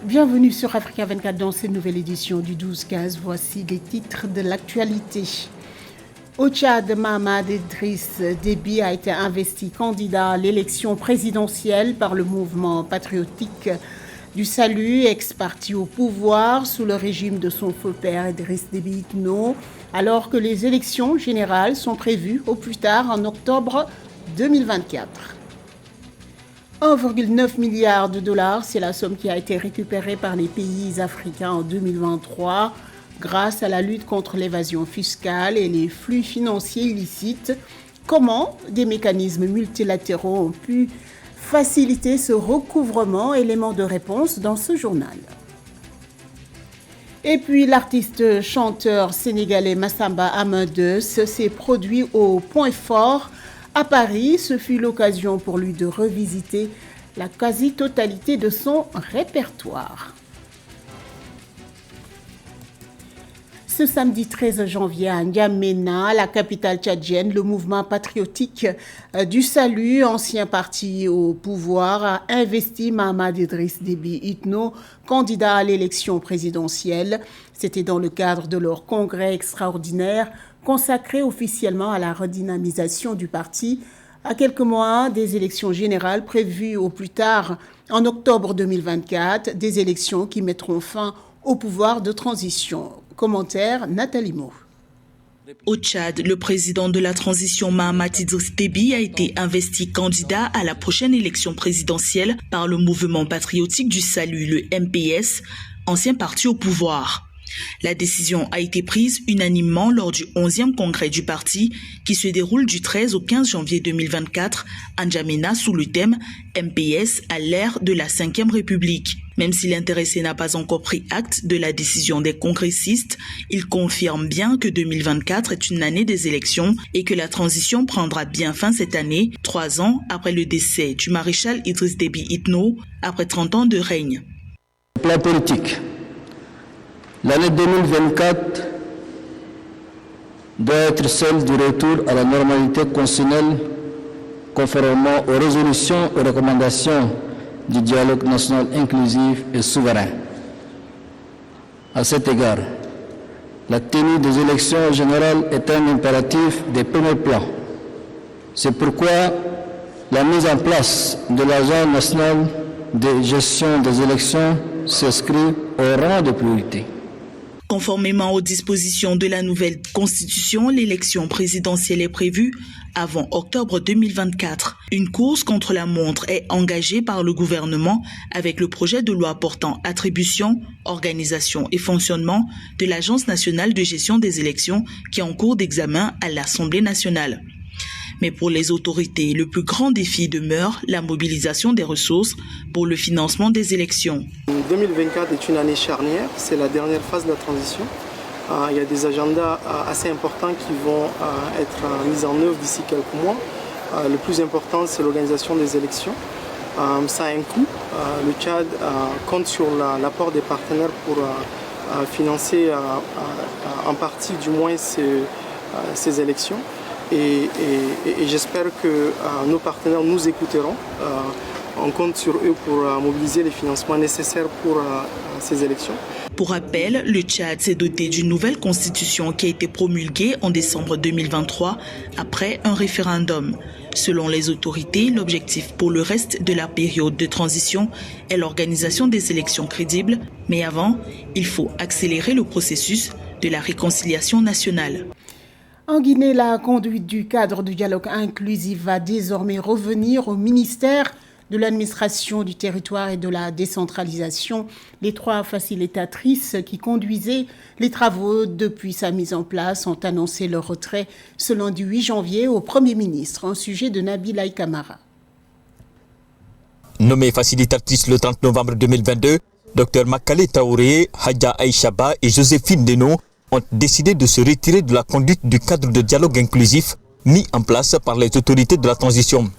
Bienvenue sur Africa 24 dans cette nouvelle édition du 12-15. Voici les titres de l'actualité. Au Tchad, Mahamat Idriss Déby a été investi candidat à l'élection présidentielle par le mouvement patriotique du salut, ex-parti au pouvoir sous le régime de son feu père Idriss Déby Itno, alors que les élections générales sont prévues au plus tard en octobre 2024. 1,9 milliard de dollars, c'est la somme qui a été récupérée par les pays africains en 2023 grâce à la lutte contre l'évasion fiscale et les flux financiers illicites. Comment des mécanismes multilatéraux ont pu faciliter ce recouvrement? Élément de réponse dans ce journal. Et puis l'artiste chanteur sénégalais Massamba Amadou s'est produit au Point Fort à Paris. Ce fut l'occasion pour lui de revisiter la quasi-totalité de son répertoire. Ce samedi 13 janvier à N'Djamena, la capitale tchadienne, le mouvement patriotique du salut, ancien parti au pouvoir, a investi Mahamat Idriss Déby Itno, candidat à l'élection présidentielle. C'était dans le cadre de leur congrès extraordinaire consacré officiellement à la redynamisation du parti, à quelques mois des élections générales prévues au plus tard en octobre 2024, des élections qui mettront fin au pouvoir de transition. Commentaire Nathalie Mo. Au Tchad, le président de la transition Mahamat Idriss Déby a été investi candidat à la prochaine élection présidentielle par le mouvement patriotique du salut, le MPS, ancien parti au pouvoir. La décision a été prise unanimement lors du 11e congrès du parti qui se déroule du 13 au 15 janvier 2024 à N'Djamena sous le thème MPS à l'ère de la 5e République. Même si l'intéressé n'a pas encore pris acte de la décision des congressistes, il confirme bien que 2024 est une année des élections et que la transition prendra bien fin cette année, 3 ans après le décès du maréchal Idriss Déby Itno, après 30 ans de règne. Plan politique. L'année 2024 doit être celle du retour à la normalité constitutionnelle conformément aux résolutions et recommandations du dialogue national inclusif et souverain. À cet égard, la tenue des élections générales est un impératif des premiers plans. C'est pourquoi la mise en place de l'Agence nationale de gestion des élections s'inscrit au rang de priorité. Conformément aux dispositions de la nouvelle constitution, l'élection présidentielle est prévue avant octobre 2024. Une course contre la montre est engagée par le gouvernement avec le projet de loi portant attribution, organisation et fonctionnement de l'Agence nationale de gestion des élections qui est en cours d'examen à l'Assemblée nationale. Mais pour les autorités, le plus grand défi demeure la mobilisation des ressources pour le financement des élections. 2024 est une année charnière, c'est la dernière phase de la transition. Il y a des agendas assez importants qui vont être mis en œuvre d'ici quelques mois. Le plus important, c'est l'organisation des élections. Ça a un coût. Le Tchad compte sur l'apport des partenaires pour financer en partie du moins ces élections. Et j'espère que nos partenaires nous écouteront. On compte sur eux pour mobiliser les financements nécessaires pour ces élections. Pour rappel, le Tchad s'est doté d'une nouvelle constitution qui a été promulguée en décembre 2023 après un référendum. Selon les autorités, l'objectif pour le reste de la période de transition est l'organisation des élections crédibles. Mais avant, il faut accélérer le processus de la réconciliation nationale. En Guinée, la conduite du cadre du dialogue inclusif va désormais revenir au ministère de l'administration du territoire et de la décentralisation. Les 3 facilitatrices qui conduisaient les travaux depuis sa mise en place ont annoncé leur retrait ce lundi 8 janvier au Premier ministre, un sujet de Nabil Kamara. Nommée facilitatrice le 30 novembre 2022, Dr Makale Traoré, Hadja Aïchaba et Joséphine Deno ont décidé de se retirer de la conduite du cadre de dialogue inclusif mis en place par les autorités de la transition.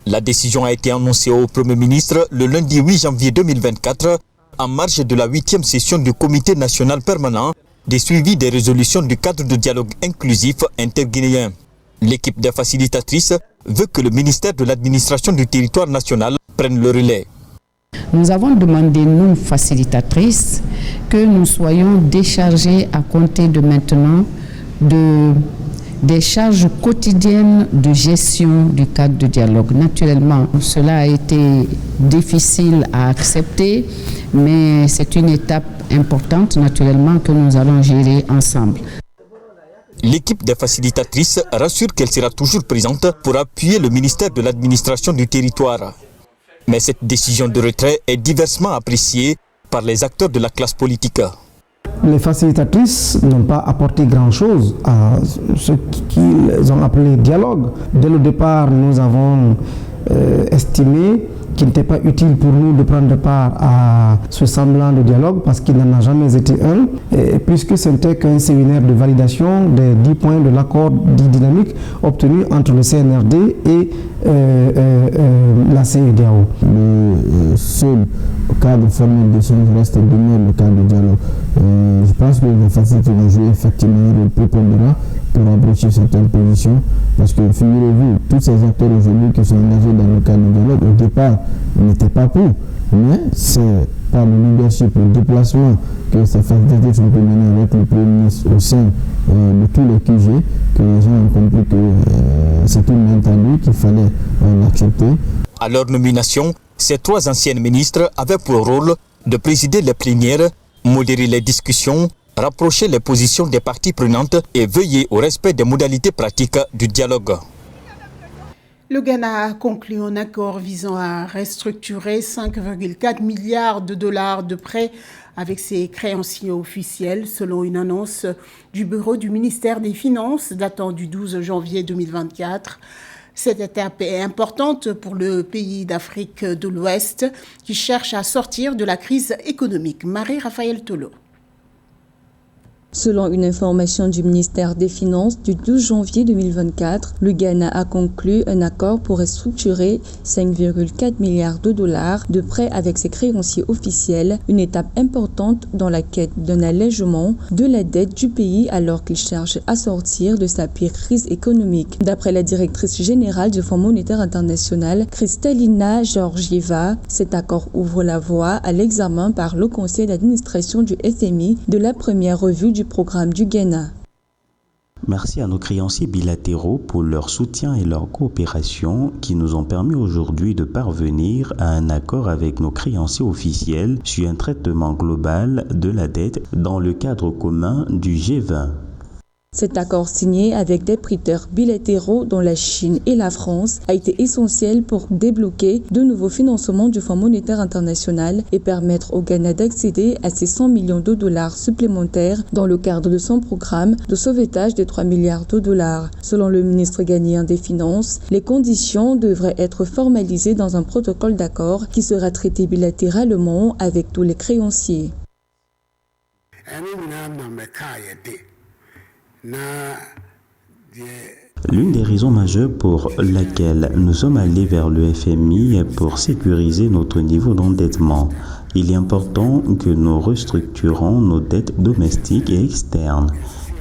La décision a été annoncée au Premier ministre le lundi 8 janvier 2024 en marge de la 8e session du Comité national permanent des suivis des résolutions du cadre de dialogue inclusif interguinéen. L'équipe des facilitatrices veut que le ministère de l'administration du territoire national prenne le relais. Nous avons demandé, nous, facilitatrices, que nous soyons déchargés à compter de maintenant des charges quotidiennes de gestion du cadre de dialogue. Naturellement, cela a été difficile à accepter, mais c'est une étape importante, naturellement, que nous allons gérer ensemble. L'équipe des facilitatrices rassure qu'elle sera toujours présente pour appuyer le ministère de l'administration du territoire. Mais cette décision de retrait est diversement appréciée par les acteurs de la classe politique. Les facilitatrices n'ont pas apporté grand-chose à ce qu'ils ont appelé dialogue. Dès le départ, nous avons estimé qu'il n'était pas utile pour nous de prendre part à ce semblant de dialogue parce qu'il n'en a jamais été un, puisque ce n'était qu'un séminaire de validation des 10 points de l'accord dit dynamique obtenu entre le CNRD et la CEDEAO. Le seul cadre formel d'échange reste demeure le cadre de dialogue. Je pense que les facilités vont jouer effectivement un rôle prépondérant pour abroger certaines positions, parce que figurez-vous, tous ces acteurs aujourd'hui qui sont engagés dans le cadre du dialogue, au départ, n'étaient pas pour, mais c'est par le leadership, le déplacement que ces facilités sont menées avec le Premier ministre au sein de tous les QG que les gens ont compris que c'est une main tendue qu'il fallait l'accepter. À leur nomination, ces 3 anciennes ministres avaient pour rôle de présider les plénières, modérer les discussions, rapprocher les positions des parties prenantes et veiller au respect des modalités pratiques du dialogue. Le Ghana a conclu un accord visant à restructurer 5,4 milliards de dollars de prêts avec ses créanciers officiels, selon une annonce du bureau du ministère des Finances datant du 12 janvier 2024. Cette étape est importante pour le pays d'Afrique de l'Ouest qui cherche à sortir de la crise économique. Marie-Raphaël Tolo. Selon une information du ministère des Finances du 12 janvier 2024, le Ghana a conclu un accord pour restructurer 5,4 milliards de dollars de prêts avec ses créanciers officiels, une étape importante dans la quête d'un allègement de la dette du pays alors qu'il cherche à sortir de sa pire crise économique. D'après la directrice générale du Fonds monétaire international, Kristalina Georgieva, cet accord ouvre la voie à l'examen par le conseil d'administration du FMI de la première revue du programme du Ghana. Merci à nos créanciers bilatéraux pour leur soutien et leur coopération qui nous ont permis aujourd'hui de parvenir à un accord avec nos créanciers officiels sur un traitement global de la dette dans le cadre commun du G20. Cet accord signé avec des prêteurs bilatéraux dont la Chine et la France a été essentiel pour débloquer de nouveaux financements du Fonds monétaire international et permettre au Ghana d'accéder à ces 100 millions de dollars supplémentaires dans le cadre de son programme de sauvetage des 3 milliards de dollars. Selon le ministre ghanéen des Finances, les conditions devraient être formalisées dans un protocole d'accord qui sera traité bilatéralement avec tous les créanciers. L'une des raisons majeures pour laquelle nous sommes allés vers le FMI est pour sécuriser notre niveau d'endettement. Il est important que nous restructurons nos dettes domestiques et externes.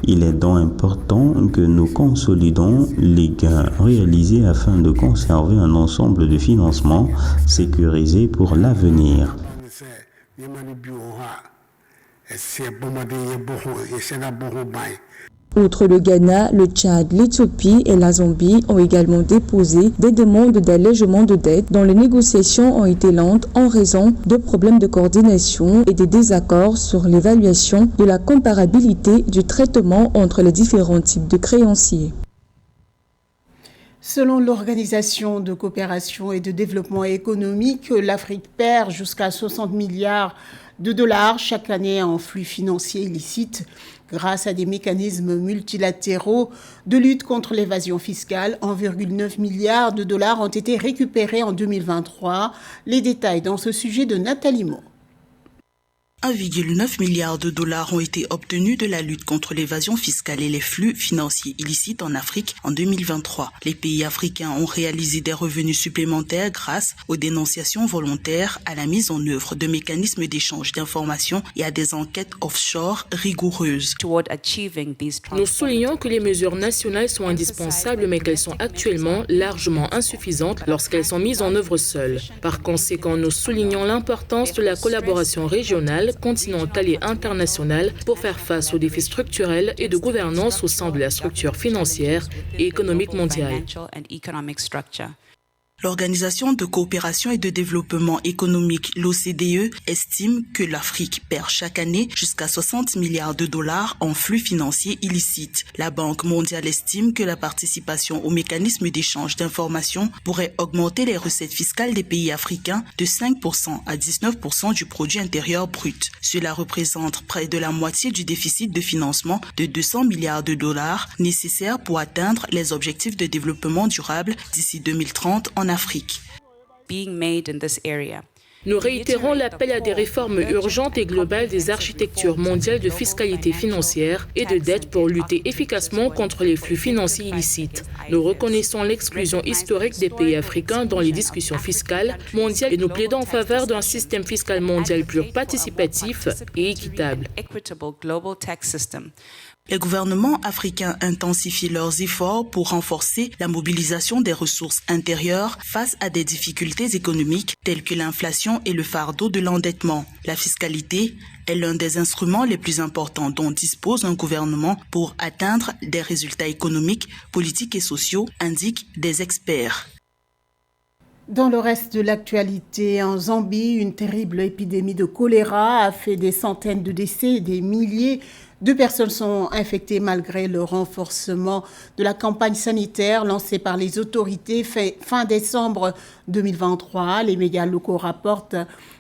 Il est donc important que nous consolidons les gains réalisés afin de conserver un ensemble de financements sécurisés pour l'avenir. Outre le Ghana, le Tchad, l'Éthiopie et la Zambie ont également déposé des demandes d'allègement de dette dont les négociations ont été lentes en raison de problèmes de coordination et des désaccords sur l'évaluation de la comparabilité du traitement entre les différents types de créanciers. Selon l'Organisation de coopération et de développement économique, l'Afrique perd jusqu'à 60 milliards de dollars chaque année en flux financiers illicites grâce à des mécanismes multilatéraux de lutte contre l'évasion fiscale. 1,9 milliard de dollars ont été récupérés en 2023. Les détails dans ce sujet de Nathalie Mo. $1,9 milliard ont été obtenus de la lutte contre l'évasion fiscale et les flux financiers illicites en Afrique en 2023. Les pays africains ont réalisé des revenus supplémentaires grâce aux dénonciations volontaires, à la mise en œuvre de mécanismes d'échange d'informations et à des enquêtes offshore rigoureuses. Nous soulignons que les mesures nationales sont indispensables, mais qu'elles sont actuellement largement insuffisantes lorsqu'elles sont mises en œuvre seules. Par conséquent, nous soulignons l'importance de la collaboration régionale, continentale et internationale pour faire face aux défis structurels et de gouvernance au sein de la structure financière et économique mondiale. L'Organisation de coopération et de développement économique, l'OCDE, estime que l'Afrique perd chaque année jusqu'à $60 milliards en flux financiers illicites. La Banque mondiale estime que la participation au mécanisme d'échange d'informations pourrait augmenter les recettes fiscales des pays africains de 5% à 19% du produit intérieur brut. Cela représente près de la moitié du déficit de financement de $200 milliards nécessaire pour atteindre les objectifs de développement durable d'ici 2030 en Afrique. Nous réitérons l'appel à des réformes urgentes et globales des architectures mondiales de fiscalité financière et de dette pour lutter efficacement contre les flux financiers illicites. Nous reconnaissons l'exclusion historique des pays africains dans les discussions fiscales mondiales et nous plaidons en faveur d'un système fiscal mondial plus participatif et équitable. Les gouvernements africains intensifient leurs efforts pour renforcer la mobilisation des ressources intérieures face à des difficultés économiques telles que l'inflation et le fardeau de l'endettement. La fiscalité est l'un des instruments les plus importants dont dispose un gouvernement pour atteindre des résultats économiques, politiques et sociaux, indiquent des experts. Dans le reste de l'actualité, en Zambie, une terrible épidémie de choléra a fait des centaines de décès et des milliers de personnes sont infectées malgré le renforcement de la campagne sanitaire lancée par les autorités fin décembre 2023. Les médias locaux rapportent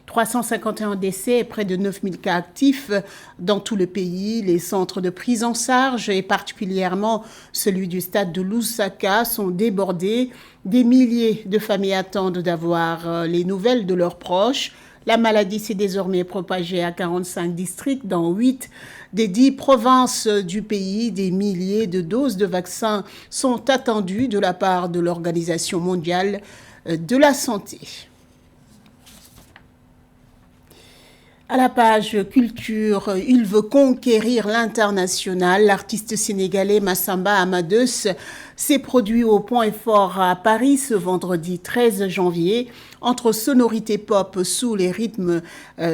351 décès et près de 9000 cas actifs dans tout le pays. Les centres de prise en charge, et particulièrement celui du stade de Lusaka, sont débordés. Des milliers de familles attendent d'avoir les nouvelles de leurs proches. La maladie s'est désormais propagée à 45 districts dans 8 des 10 provinces du pays. Des milliers de doses de vaccins sont attendues de la part de l'Organisation mondiale de la santé. À la page culture, il veut conquérir l'international. L'artiste sénégalais Massamba Amadeus s'est produit au Point Fort à Paris ce vendredi 13 janvier. Entre sonorités pop sous les rythmes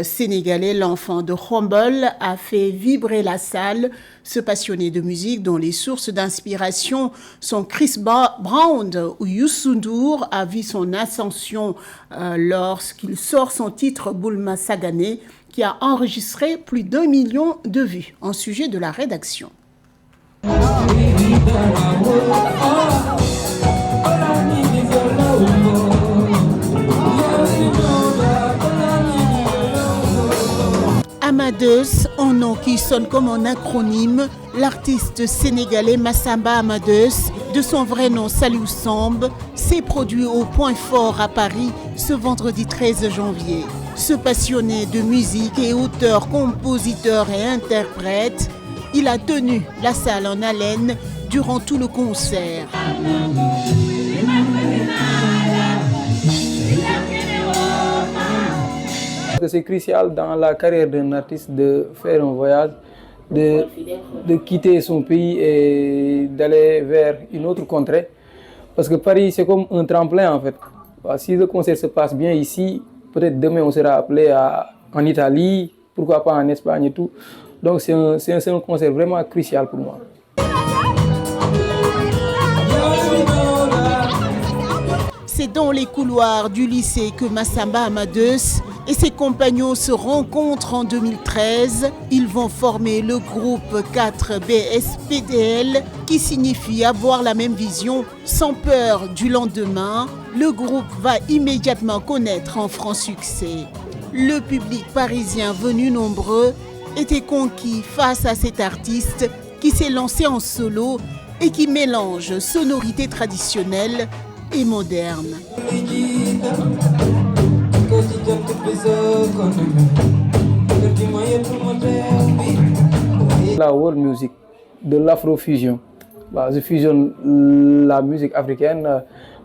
sénégalais, l'enfant de Khombole a fait vibrer la salle. Ce passionné de musique dont les sources d'inspiration sont Chris Brown ou Youssou N'Dour a vu son ascension lorsqu'il sort son titre Boulma Sagané, qui a enregistré plus d'1 million de vues. En sujet de la rédaction. Amadeus, un nom qui sonne comme un acronyme, l'artiste sénégalais Massamba Amadeus, de son vrai nom Saliou Samb, s'est produit au Point Fort à Paris ce vendredi 13 janvier. Ce passionné de musique et auteur, compositeur et interprète, il a tenu la salle en haleine durant tout le concert. C'est crucial dans la carrière d'un artiste de faire un voyage, de quitter son pays et d'aller vers une autre contrée. Parce que Paris, c'est comme un tremplin en fait. Si le concert se passe bien ici, peut-être demain on sera appelé en Italie, pourquoi pas en Espagne et tout. Donc c'est un concert vraiment crucial pour moi. C'est dans les couloirs du lycée que Massamba Amadeus et ses compagnons se rencontrent en 2013. Ils vont former le groupe 4BSPDL qui signifie avoir la même vision sans peur du lendemain. Le groupe va immédiatement connaître un franc succès. Le public parisien venu nombreux était conquis face à cet artiste qui s'est lancé en solo et qui mélange sonorités traditionnelles et moderne. La world music, de l'afrofusion. Je fusionne la musique africaine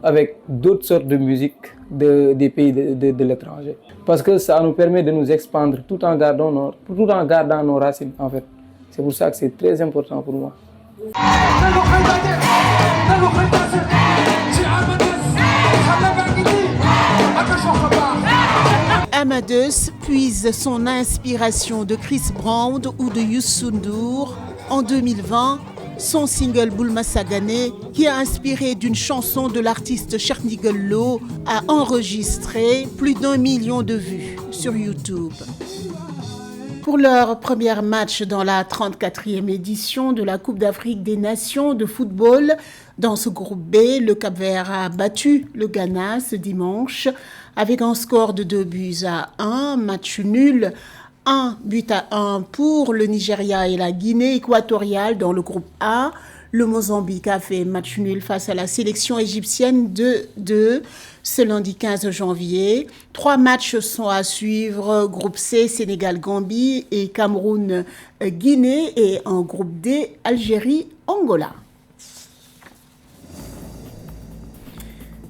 avec d'autres sortes de musique des pays de l'étranger. Parce que ça nous permet de nous expandre tout en gardant nos racines en fait. C'est pour ça que c'est très important pour moi. Amadeus puise son inspiration de Chris Brown ou de Youssou N'Dour. En 2020, son single Bulma Sagane, qui a inspiré d'une chanson de l'artiste Chernigal Lo, a enregistré plus d'1 million de vues sur YouTube. Pour leur premier match dans la 34e édition de la Coupe d'Afrique des Nations de football, dans ce groupe B, le Cap-Vert a battu le Ghana ce dimanche avec un score de 2-1, match nul, 1-1 pour le Nigeria et la Guinée équatoriale dans le groupe A. Le Mozambique a fait match nul face à la sélection égyptienne 2-2 ce lundi 15 janvier. 3 matchs sont à suivre, groupe C, Sénégal-Gambie et Cameroun-Guinée, et en groupe D, Algérie-Angola.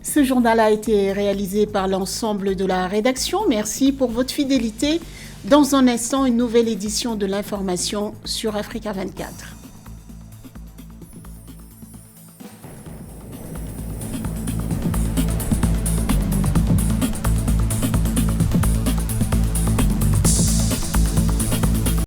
Ce journal a été réalisé par l'ensemble de la rédaction. Merci pour votre fidélité. Dans un instant, une nouvelle édition de l'information sur Africa 24.